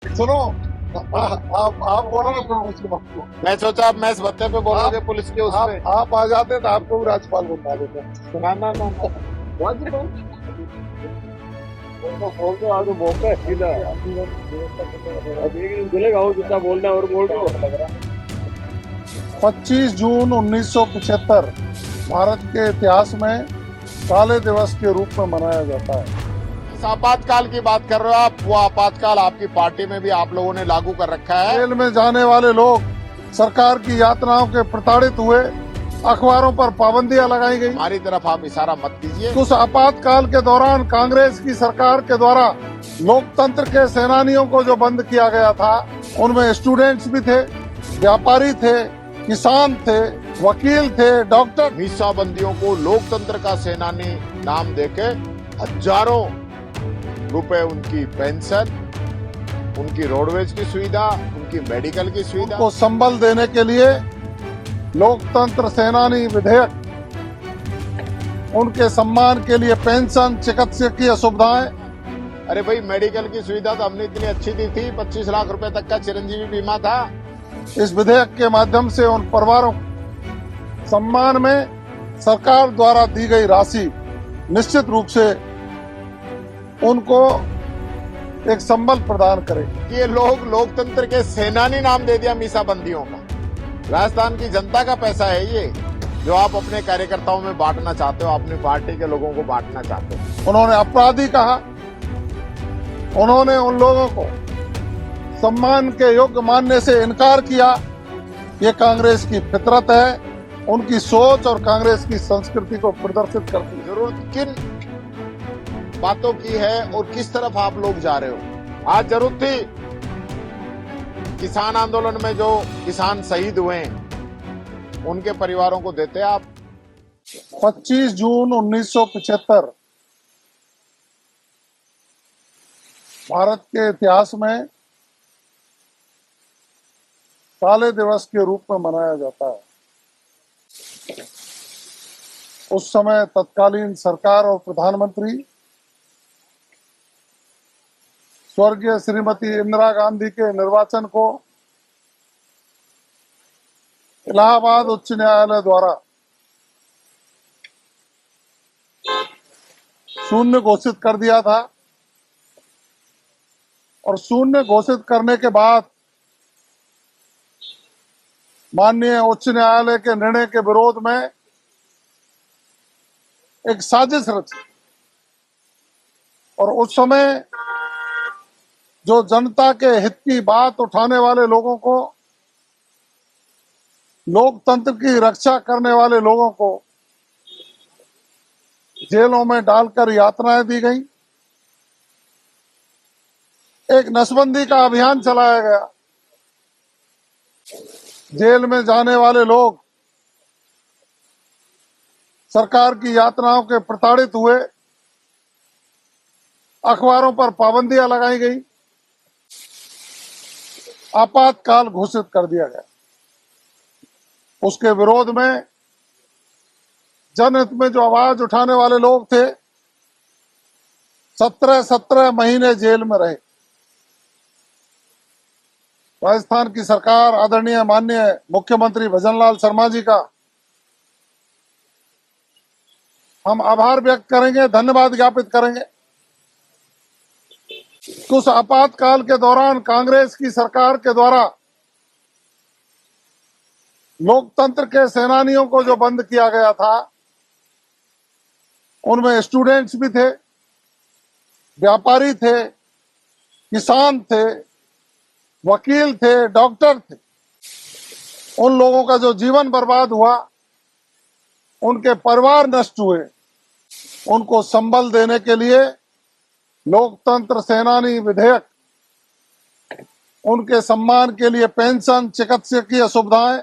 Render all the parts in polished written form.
सुनो, आप बोलो ना, फिर उसके बाद बोलो। मैं सोचा आप मैच भत्ते पे बोलोगे आप पुलिस के उस पे। आप आ जाते तो आपको भी राज्यपाल बनवा देते। ना ना ना ना। राज्यपाल बोल दो, आगे बोलते हैं सीधा। बोलेगा और जितना बोलना है और बोल दो। 25 जून 1975 भारत के इतिहास में काले दिवस के रूप में मनाया जाता है। इस आपातकाल की बात कर रहे हो आप, वो आपातकाल आपकी पार्टी में भी आप लोगों ने लागू कर रखा है। जेल में जाने वाले लोग सरकार की यातनाओं के प्रताड़ित हुए, अखबारों पर पाबंदियां लगाई गई। हमारी तरफ आप इशारा मत कीजिए। उस आपातकाल के दौरान कांग्रेस की सरकार के द्वारा लोकतंत्र के सेनानियों को जो बंद किया गया था, उनमें स्टूडेंट्स भी थे, व्यापारी थे, किसान थे, वकील थे, डॉक्टर। मीसाबंदियों को लोकतंत्र का सेनानी नाम देके हजारों रुपए उनकी पेंशन, उनकी रोडवेज की सुविधा, उनकी मेडिकल की सुविधा को संबल देने के लिए लोकतंत्र सेनानी विधेयक, उनके सम्मान के लिए पेंशन, चिकित्सकीय सुविधाएं। अरे भाई, मेडिकल की सुविधा तो हमने इतनी अच्छी दी थी, 25 लाख रुपए तक का चिरंजीवी बीमा था। इस विधेयक के माध्यम से उन परिवारों को सम्मान में सरकार द्वारा दी गई राशि निश्चित रूप से उनको एक संबल प्रदान करेगी। ये लोग लोकतंत्र के सेनानी नाम दे दिया मीसाबंदियों का। राजस्थान की जनता का पैसा है ये, जो आप अपने कार्यकर्ताओं में बांटना चाहते हो, अपनी पार्टी के लोगों को बांटना चाहते हो। उन्होंने अपराधी कहा, उन्होंने उन लोगों को सम्मान के योग्य मानने से इनकार किया। ये कांग्रेस की फितरत है, उनकी सोच और कांग्रेस की संस्कृति को प्रदर्शित करती है। जरूरत किन बातों की है और किस तरफ आप लोग जा रहे हो? आज जरूरत थी किसान आंदोलन में जो किसान शहीद हुए हैं, उनके परिवारों को देते आप। 25 जून 1975 भारत के इतिहास में काले दिवस के रूप में मनाया जाता है। उस समय तत्कालीन सरकार और प्रधानमंत्री स्वर्गीय श्रीमती इंदिरा गांधी के निर्वाचन को इलाहाबाद उच्च न्यायालय द्वारा शून्य घोषित कर दिया था, और शून्य घोषित करने के बाद माननीय उच्च न्यायालय के निर्णय के विरोध में एक साजिश रची। और उस समय जो जनता के हित की बात उठाने वाले लोगों को, लोकतंत्र की रक्षा करने वाले लोगों को जेलों में डालकर यातनाएं दी गई। एक नसबंदी का अभियान चलाया गया। जेल में जाने वाले लोग सरकार की यातनाओं के प्रताड़ित हुए, अखबारों पर पाबंदियां लगाई गई, आपातकाल घोषित कर दिया गया। उसके विरोध में जनहित में जो आवाज उठाने वाले लोग थे, 17 महीने जेल में रहे। राजस्थान की सरकार, आदरणीय माननीय मुख्यमंत्री भजनलाल शर्मा जी का हम आभार व्यक्त करेंगे, धन्यवाद ज्ञापित करेंगे। उस आपातकाल के दौरान कांग्रेस की सरकार के द्वारा लोकतंत्र के सेनानियों को जो बंद किया गया था, उनमें स्टूडेंट्स भी थे, व्यापारी थे, किसान थे, वकील थे, डॉक्टर थे। उन लोगों का जो जीवन बर्बाद हुआ, उनके परिवार नष्ट हुए, उनको संबल देने के लिए लोकतंत्र सेनानी विधेयक, उनके सम्मान के लिए पेंशन, चिकित्सकीय सुविधाएं,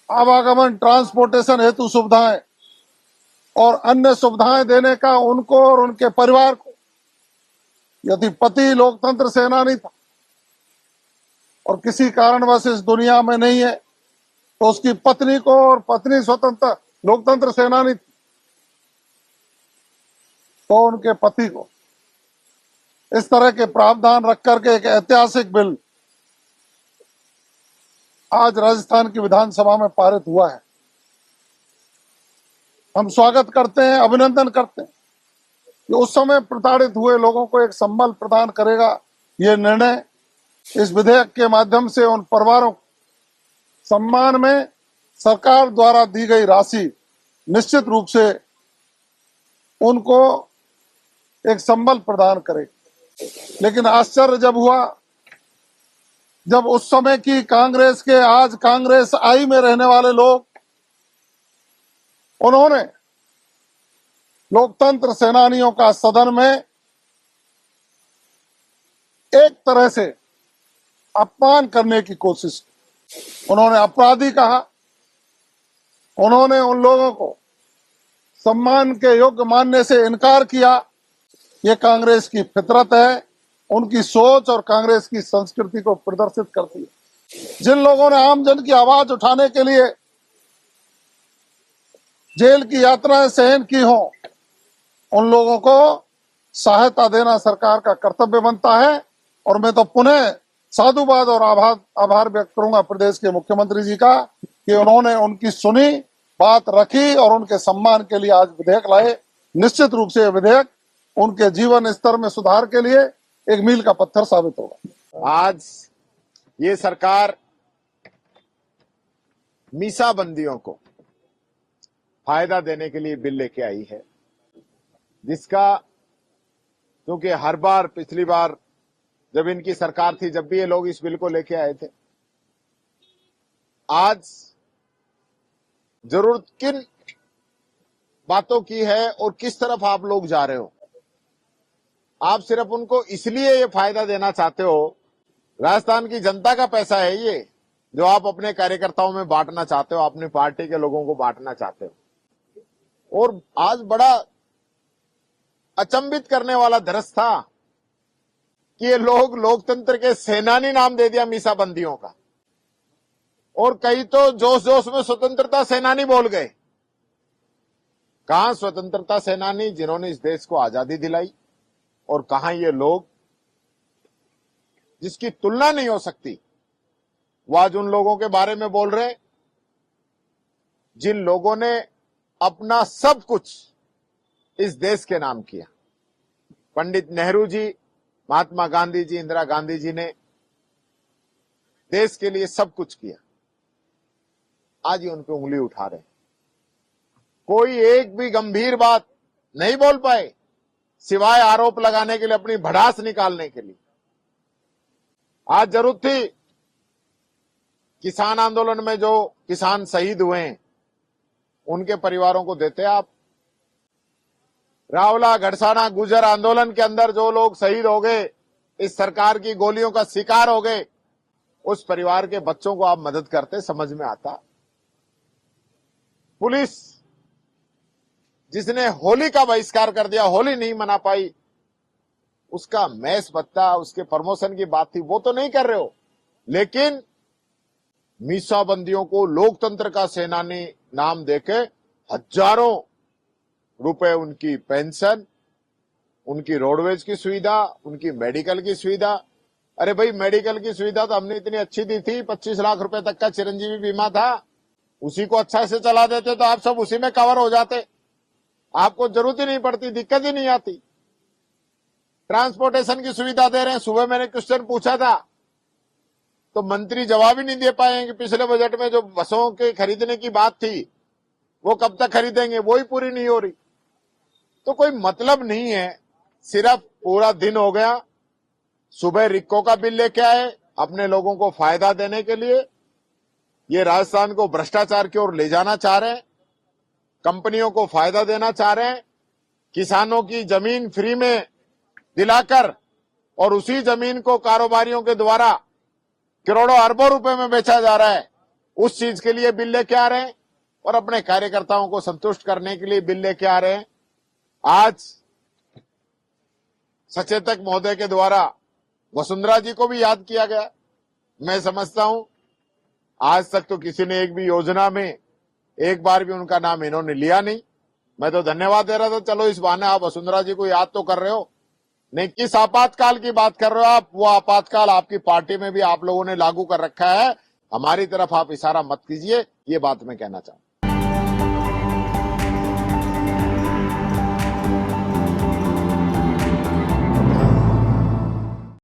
आवागमन ट्रांसपोर्टेशन हेतु सुविधाएं और अन्य सुविधाएं देने का उनको और उनके परिवार को, यदि पति लोकतंत्र सेनानी था और किसी कारणवश इस दुनिया में नहीं है, तो उसकी पत्नी को, और पत्नी स्वतंत्र लोकतंत्र सेनानी थी, तो उनके पति को इस तरह के प्रावधान रख करके एक ऐतिहासिक बिल आज राजस्थान की विधानसभा में पारित हुआ है। हम स्वागत करते हैं, अभिनंदन करते हैं कि उस समय प्रताड़ित हुए लोगों को एक संबल प्रदान करेगा ये निर्णय। इस विधेयक के माध्यम से उन परिवारों को सम्मान में सरकार द्वारा दी गई राशि निश्चित रूप से उनको एक संबल प्रदान करेगी। लेकिन आश्चर्य जब हुआ जब उस समय की कांग्रेस के आज कांग्रेस आई में रहने वाले लोग, उन्होंने लोकतंत्र सेनानियों का सदन में एक तरह से अपमान करने की कोशिश की। उन्होंने अपराधी कहा, उन्होंने उन लोगों को सम्मान के योग्य मानने से इनकार किया। ये कांग्रेस की फितरत है, उनकी सोच और कांग्रेस की संस्कृति को प्रदर्शित करती है। जिन लोगों ने आम जन की आवाज उठाने के लिए जेल की यात्राएं सहन की हों, उन लोगों को सहायता देना सरकार का कर्तव्य बनता है। और मैं तो पुनः साधुवाद और आभार व्यक्त करूंगा प्रदेश के मुख्यमंत्री जी का कि उन्होंने उनकी सुनी, बात रखी और उनके सम्मान के लिए आज विधेयक लाए। निश्चित रूप से विधेयक उनके जीवन स्तर में सुधार के लिए एक मील का पत्थर साबित होगा। आज ये सरकार मीसाबंदियों को फायदा देने के लिए बिल लेके आई है, जिसका क्योंकि हर बार पिछली बार जब इनकी सरकार थी, जब भी ये लोग इस बिल को लेके आए थे, आज जरूरत किन बातों की है और किस तरफ आप लोग जा रहे हो। आप सिर्फ उनको इसलिए ये फायदा देना चाहते हो, राजस्थान की जनता का पैसा है ये, जो आप अपने कार्यकर्ताओं में बांटना चाहते हो, अपनी पार्टी के लोगों को बांटना चाहते हो। और आज बड़ा अचंभित करने वाला दृश्य था कि ये लोग लोकतंत्र के सेनानी नाम दे दिया मीसाबंदियों का, और कई तो जोश जोश में स्वतंत्रता सेनानी बोल गए। कहां स्वतंत्रता सेनानी जिन्होंने इस देश को आजादी दिलाई, और कहां ये लोग जिसकी तुलना नहीं हो सकती। वो आज उन लोगों के बारे में बोल रहे जिन लोगों ने अपना सब कुछ इस देश के नाम किया। पंडित नेहरू जी, महात्मा गांधी जी, इंदिरा गांधी जी ने देश के लिए सब कुछ किया। आज ये उन पे उंगली उठा रहे हैं। कोई एक भी गंभीर बात नहीं बोल पाए, सिवाय आरोप लगाने के लिए, अपनी भड़ास निकालने के लिए। आज जरूरत थी किसान आंदोलन में जो किसान शहीद हुए हैं उनके परिवारों को देते आप। रावला, गड़साना, गुजर आंदोलन के अंदर जो लोग शहीद हो गए, इस सरकार की गोलियों का शिकार हो गए, उस परिवार के बच्चों को आप मदद करते, समझ में आता। पुलिस जिसने होली का बहिष्कार कर दिया, होली नहीं मना पाई, उसका मैस बत्ता, उसके प्रमोशन की बात थी, वो तो नहीं कर रहे हो। लेकिन मीसाबंदियों को लोकतंत्र का सेनानी नाम देके हजारों रुपए उनकी पेंशन, उनकी रोडवेज की सुविधा, उनकी मेडिकल की सुविधा। अरे भाई, मेडिकल की सुविधा तो हमने इतनी अच्छी दी थी, 25 लाख रुपए तक का चिरंजीवी बीमा था, उसी को अच्छा से चला देते तो आप सब उसी में कवर हो जाते, आपको जरूरत ही नहीं पड़ती, दिक्कत ही नहीं आती। ट्रांसपोर्टेशन की सुविधा दे रहे हैं। सुबह मैंने क्वेश्चन पूछा था तो मंत्री जवाब ही नहीं दे पाए कि पिछले बजट में जो बसों के खरीदने की बात थी वो कब तक खरीदेंगे, वो ही पूरी नहीं हो रही। तो कोई मतलब नहीं है। सिर्फ पूरा दिन हो गया, सुबह रिक्को का बिल लेके आए अपने लोगों को फायदा देने के लिए। ये राजस्थान को भ्रष्टाचार की ओर ले जाना चाह रहे हैं, कंपनियों को फायदा देना चाह रहे हैं, किसानों की जमीन फ्री में दिलाकर और उसी जमीन को कारोबारियों के द्वारा करोड़ों अरबों रुपए में बेचा जा रहा है, उस चीज के लिए बिल लेके आ रहे हैं और अपने कार्यकर्ताओं को संतुष्ट करने के लिए बिल लेके आ रहे हैं। आज सचेतक महोदय के द्वारा वसुंधरा जी को भी याद किया गया। मैं समझता हूं आज तक तो किसी ने एक भी योजना में एक बार भी उनका नाम इन्होंने लिया नहीं। मैं तो धन्यवाद दे रहा था, चलो इस बहाने आप वसुंधरा जी को याद तो कर रहे हो। नहीं, किस आपातकाल की बात कर रहे हो आप? वो आपातकाल आपकी पार्टी में भी आप लोगों ने लागू कर रखा है। हमारी तरफ आप इशारा मत कीजिए, ये बात मैं कहना चाहूं।